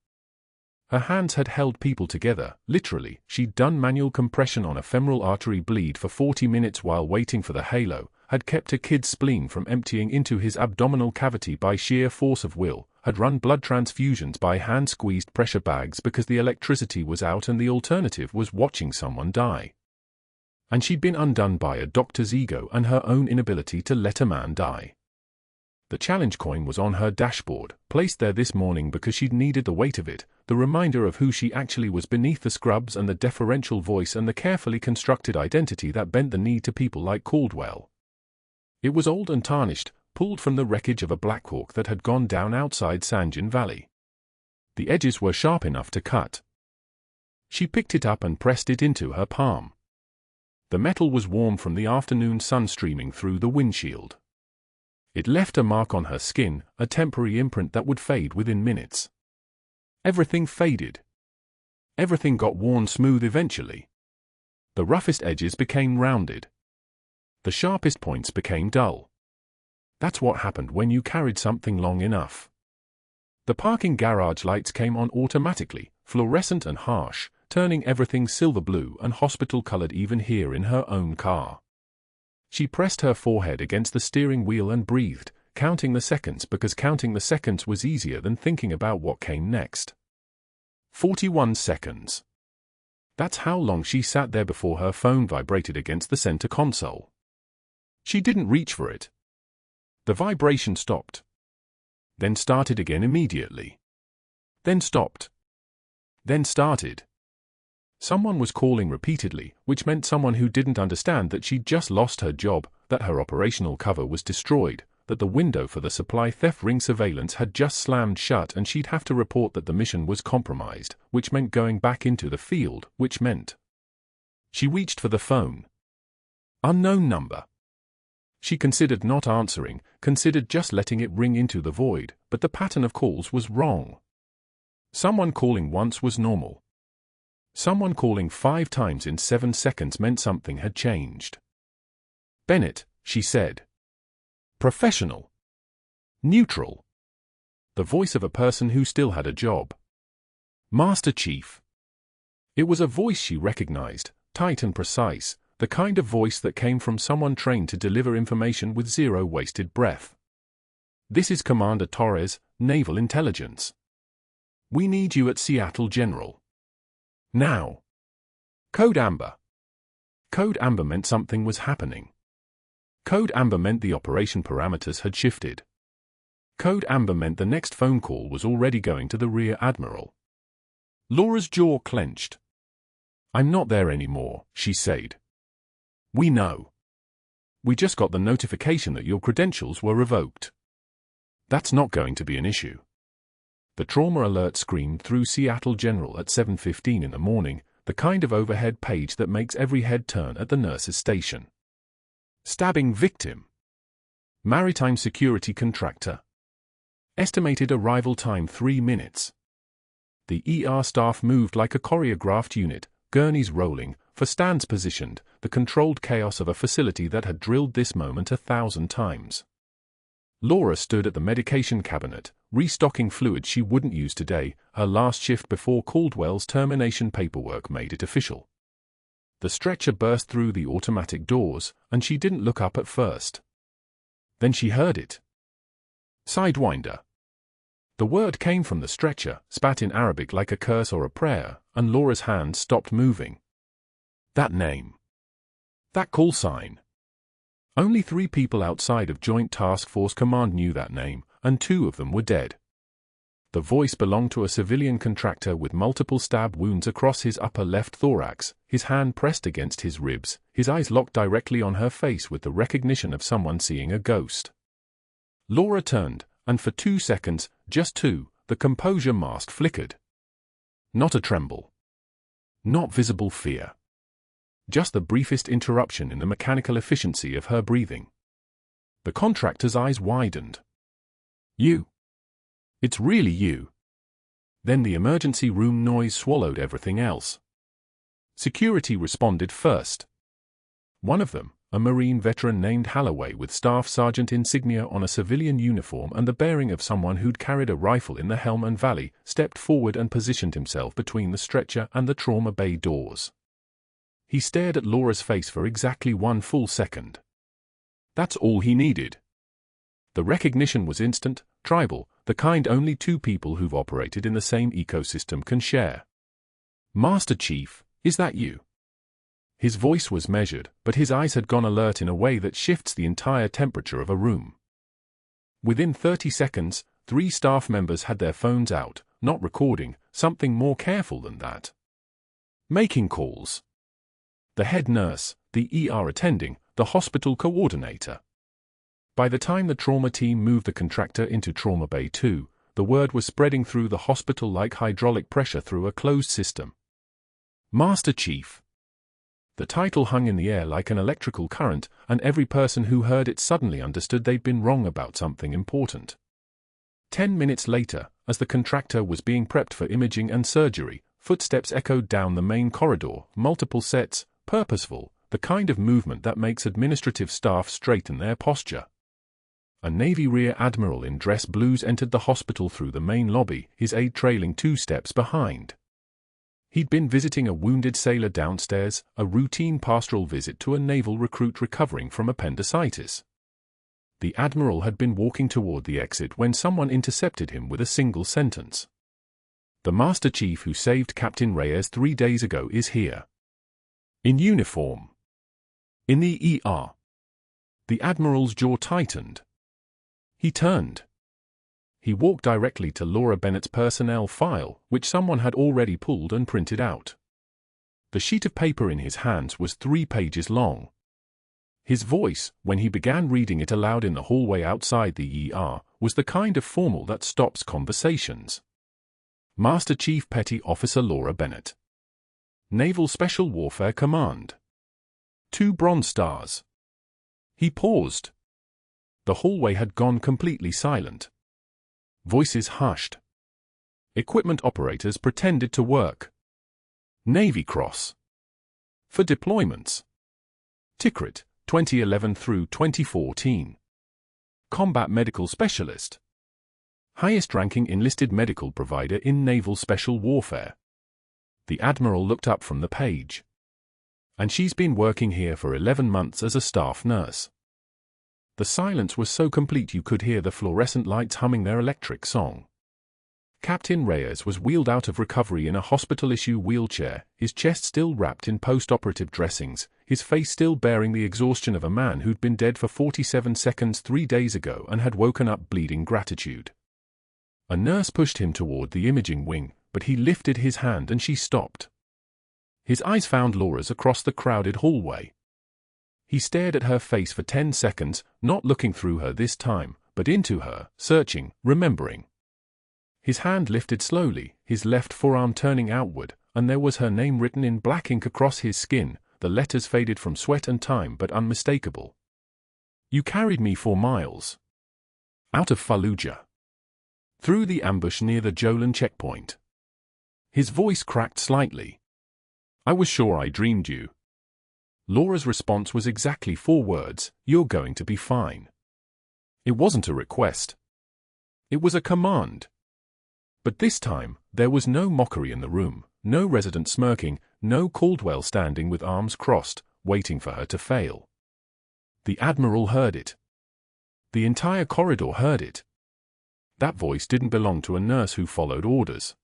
Her hands had held people together, literally. She'd done manual compression on a femoral artery bleed for 40 minutes while waiting for the halo, had kept a kid's spleen from emptying into his abdominal cavity by sheer force of will, had run blood transfusions by hand-squeezed pressure bags because the electricity was out and the alternative was watching someone die. And she'd been undone by a doctor's ego and her own inability to let a man die. The challenge coin was on her dashboard, placed there this morning because she'd needed the weight of it, the reminder of who she actually was beneath the scrubs and the deferential voice and the carefully constructed identity that bent the knee to people like Caldwell. It was old and tarnished, pulled from the wreckage of a Blackhawk that had gone down outside Sanjin Valley. The edges were sharp enough to cut. She picked it up and pressed it into her palm. The metal was warm from the afternoon sun streaming through the windshield. It left a mark on her skin, a temporary imprint that would fade within minutes. Everything faded. Everything got worn smooth eventually. The roughest edges became rounded. The sharpest points became dull. That's what happened when you carried something long enough. The parking garage lights came on automatically, fluorescent and harsh, turning everything silver blue and hospital-colored even here in her own car. She pressed her forehead against the steering wheel and breathed, counting the seconds because counting the seconds was easier than thinking about what came next. 41 seconds. That's how long she sat there before her phone vibrated against the center console. She didn't reach for it. The vibration stopped. Then started again immediately. Then stopped. Then started. Someone was calling repeatedly, which meant someone who didn't understand that she'd just lost her job, that her operational cover was destroyed, that the window for the supply theft ring surveillance had just slammed shut and she'd have to report that the mission was compromised, which meant going back into the field, which meant. She reached for the phone. Unknown number. She considered not answering, considered just letting it ring into the void, but the pattern of calls was wrong. Someone calling once was normal. Someone calling 5 times in 7 seconds meant something had changed. Bennett, she said. Professional. Neutral. The voice of a person who still had a job. Master Chief. It was a voice she recognized, tight and precise, the kind of voice that came from someone trained to deliver information with zero wasted breath. This is Commander Torres, Naval Intelligence. We need you at Seattle, General. Now. Code Amber. Code Amber meant something was happening. Code Amber meant the operation parameters had shifted. Code Amber meant the next phone call was already going to the Rear Admiral. Laura's jaw clenched. I'm not there anymore, she said. We know. We just got the notification that your credentials were revoked. That's not going to be an issue. The trauma alert screamed through Seattle General at 7:15 in the morning, the kind of overhead page that makes every head turn at the nurse's station. Stabbing victim. Maritime security contractor. Estimated arrival time 3 minutes. The ER staff moved like a choreographed unit, gurneys rolling, for stands positioned, the controlled chaos of a facility that had drilled this moment 1,000 times. Laura stood at the medication cabinet, restocking fluid she wouldn't use today, her last shift before Caldwell's termination paperwork made it official. The stretcher burst through the automatic doors, and she didn't look up at first. Then she heard it. Sidewinder. The word came from the stretcher, spat in Arabic like a curse or a prayer, and Laura's hands stopped moving. That name. That call sign. Only 3 people outside of Joint Task Force Command knew that name, and 2 of them were dead. The voice belonged to a civilian contractor with multiple stab wounds across his upper left thorax, his hand pressed against his ribs, his eyes locked directly on her face with the recognition of someone seeing a ghost. Laura turned, and for 2 seconds, just 2, the composure mask flickered. Not a tremble. Not visible fear. Just the briefest interruption in the mechanical efficiency of her breathing. The contractor's eyes widened. You. It's really you. Then the emergency room noise swallowed everything else. Security responded first. One of them, a Marine veteran named Halloway with Staff Sergeant insignia on a civilian uniform and the bearing of someone who'd carried a rifle in the helm and valley, stepped forward and positioned himself between the stretcher and the trauma bay doors. He stared at Laura's face for exactly 1 full second. That's all he needed. The recognition was instant, tribal, the kind only 2 people who've operated in the same ecosystem can share. "Master Chief, is that you?" His voice was measured, but his eyes had gone alert in a way that shifts the entire temperature of a room. Within 30 seconds, 3 staff members had their phones out, not recording, something more careful than that. Making calls. The head nurse, the ER attending, the hospital coordinator. By the time the trauma team moved the contractor into Trauma Bay 2, the word was spreading through the hospital like hydraulic pressure through a closed system. "Master Chief." The title hung in the air like an electrical current, and every person who heard it suddenly understood they'd been wrong about something important. 10 minutes later, as the contractor was being prepped for imaging and surgery, footsteps echoed down the main corridor, multiple sets, purposeful, the kind of movement that makes administrative staff straighten their posture. A Navy Rear Admiral in dress blues entered the hospital through the main lobby, his aide trailing 2 steps behind. He'd been visiting a wounded sailor downstairs, a routine pastoral visit to a naval recruit recovering from appendicitis. The Admiral had been walking toward the exit when someone intercepted him with a single sentence. "The Master Chief who saved Captain Reyes 3 days ago is here. In uniform. In the ER." The Admiral's jaw tightened. He turned. He walked directly to Laura Bennett's personnel file, which someone had already pulled and printed out. The sheet of paper in his hands was 3 pages long. His voice, when he began reading it aloud in the hallway outside the ER, was the kind of formal that stops conversations. "Master Chief Petty Officer Laura Bennett. Naval Special Warfare Command. 2 Bronze Stars." He paused. The hallway had gone completely silent. Voices hushed. Equipment operators pretended to work. Navy Cross. For deployments. Tikrit, 2011 through 2014. Combat Medical Specialist. Highest-ranking enlisted medical provider in naval special warfare. The Admiral looked up from the page. "And she's been working here for 11 months as a staff nurse." The silence was so complete you could hear the fluorescent lights humming their electric song. Captain Reyes was wheeled out of recovery in a hospital-issue wheelchair, his chest still wrapped in post-operative dressings, his face still bearing the exhaustion of a man who'd been dead for 47 seconds 3 days ago and had woken up bleeding gratitude. A nurse pushed him toward the imaging wing, but he lifted his hand and she stopped. His eyes found Laura's across the crowded hallway. He stared at her face for 10 seconds, not looking through her this time, but into her, searching, remembering. His hand lifted slowly, his left forearm turning outward, and there was her name written in black ink across his skin, the letters faded from sweat and time but unmistakable. "You carried me 4 miles. Out of Fallujah. Through the ambush near the Jolan checkpoint." His voice cracked slightly. "I was sure I dreamed you." Laura's response was exactly 4 words, "You're going to be fine." It wasn't a request. It was a command. But this time, there was no mockery in the room, no resident smirking, no Caldwell standing with arms crossed, waiting for her to fail. The Admiral heard it. The entire corridor heard it. That voice didn't belong to a nurse who followed orders.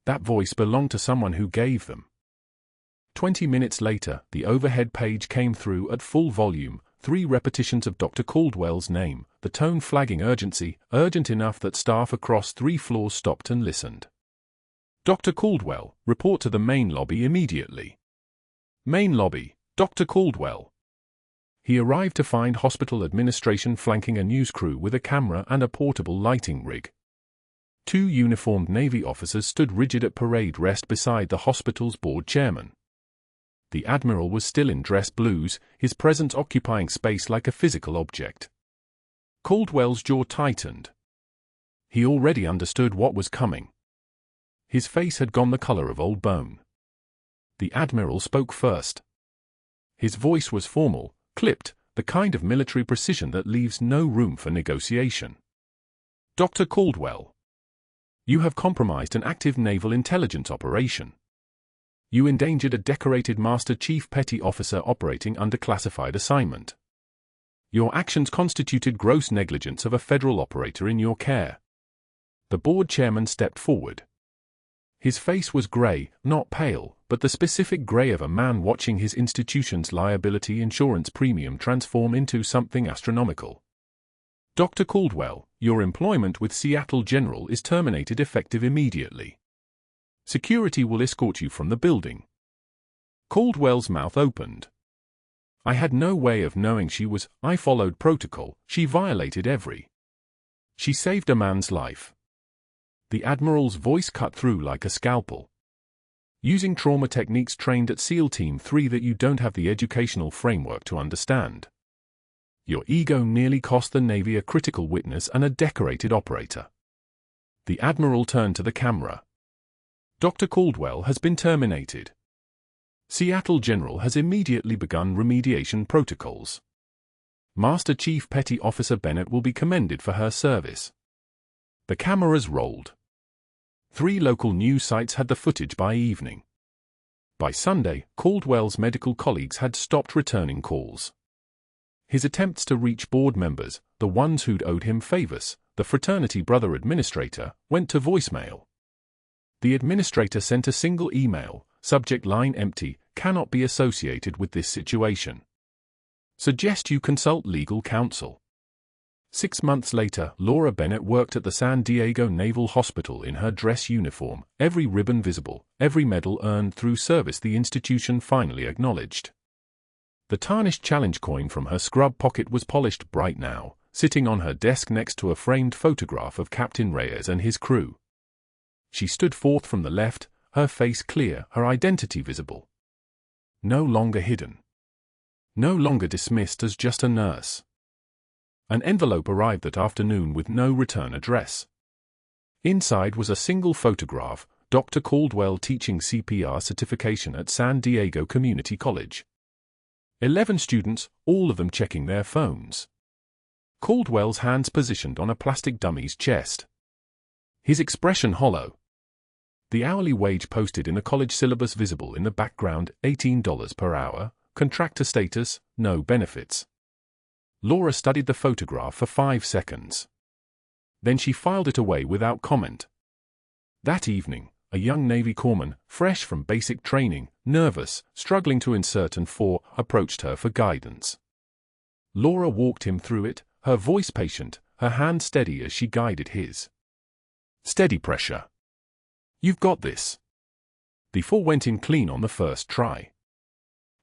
That voice belonged to someone who gave them. 20 minutes later, the overhead page came through at full volume, 3 repetitions of Dr. Caldwell's name, the tone flagging urgency, urgent enough that staff across 3 floors stopped and listened. "Dr. Caldwell, report to the main lobby immediately." "Main lobby, Dr. Caldwell." He arrived to find hospital administration flanking a news crew with a camera and a portable lighting rig. 2 uniformed Navy officers stood rigid at parade rest beside the hospital's board chairman. The Admiral was still in dress blues, his presence occupying space like a physical object. Caldwell's jaw tightened. He already understood what was coming. His face had gone the color of old bone. The Admiral spoke first. His voice was formal, Clipped, the kind of military precision that leaves no room for negotiation. Dr. Caldwell. You have compromised an active naval intelligence operation. You endangered a decorated Master Chief Petty Officer operating under classified assignment. Your actions constituted gross negligence of a federal operator in your care. The board chairman stepped forward. His face was gray, not pale, but the specific gray of a man watching his institution's liability insurance premium transform into something astronomical. Dr. Caldwell, your employment with Seattle General is terminated effective immediately. Security will escort you from the building. Caldwell's mouth opened. I had no way of knowing I followed protocol, she violated every. She saved a man's life. The Admiral's voice cut through like a scalpel. Using trauma techniques trained at SEAL Team 3 that you don't have the educational framework to understand. Your ego nearly cost the Navy a critical witness and a decorated operator. The Admiral turned to the camera. Dr. Caldwell has been terminated. Seattle General has immediately begun remediation protocols. Master Chief Petty Officer Bennett will be commended for her service. The cameras rolled. 3 local news sites had the footage by evening. By Sunday, Caldwell's medical colleagues had stopped returning calls. His attempts to reach board members, the ones who'd owed him favors, the fraternity brother administrator, went to voicemail. The administrator sent a single email, subject line empty, cannot be associated with this situation. Suggest you consult legal counsel. 6 months later, Laura Bennett worked at the San Diego Naval Hospital in her dress uniform, every ribbon visible, every medal earned through service the institution finally acknowledged. The tarnished challenge coin from her scrub pocket was polished bright now, sitting on her desk next to a framed photograph of Captain Reyes and his crew. She stood forth from the left, her face clear, her identity visible. No longer hidden. No longer dismissed as just a nurse. An envelope arrived that afternoon with no return address. Inside was a single photograph, Dr. Caldwell teaching CPR certification at San Diego Community College. 11 students, all of them checking their phones. Caldwell's hands positioned on a plastic dummy's chest. His expression hollow. The hourly wage posted in the college syllabus visible in the background, $18 per hour, contractor status, no benefits. Laura studied the photograph for 5 seconds. Then she filed it away without comment. That evening, a young Navy corpsman, fresh from basic training, nervous, struggling to insert and approached her for guidance. Laura walked him through it, her voice patient, her hand steady as she guided his. Steady pressure. You've got this. The 4 went in clean on the first try.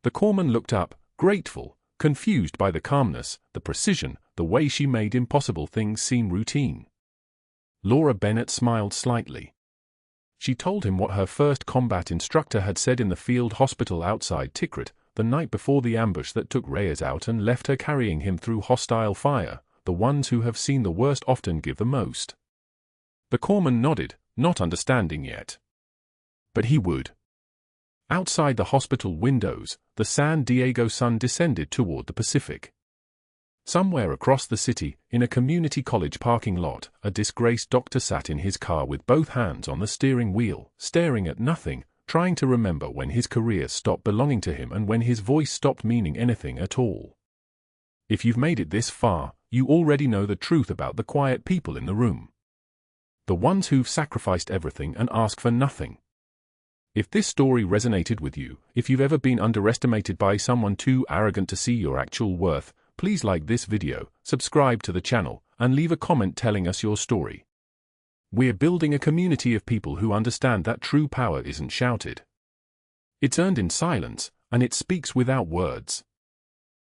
The corpsman looked up, grateful, confused by the calmness, the precision, the way she made impossible things seem routine. Laura Bennett smiled slightly. She told him what her first combat instructor had said in the field hospital outside Tikrit, the night before the ambush that took Reyes out and left her carrying him through hostile fire. The ones who have seen the worst often give the most. The corpsman nodded, not understanding yet. But he would. Outside the hospital windows, the San Diego sun descended toward the Pacific. Somewhere across the city, in a community college parking lot, a disgraced doctor sat in his car with both hands on the steering wheel, staring at nothing, trying to remember when his career stopped belonging to him and when his voice stopped meaning anything at all. If you've made it this far, you already know the truth about the quiet people in the room. The ones who've sacrificed everything and ask for nothing. If this story resonated with you, if you've ever been underestimated by someone too arrogant to see your actual worth, please like this video, subscribe to the channel, and leave a comment telling us your story. We're building a community of people who understand that true power isn't shouted. It's earned in silence, and it speaks without words.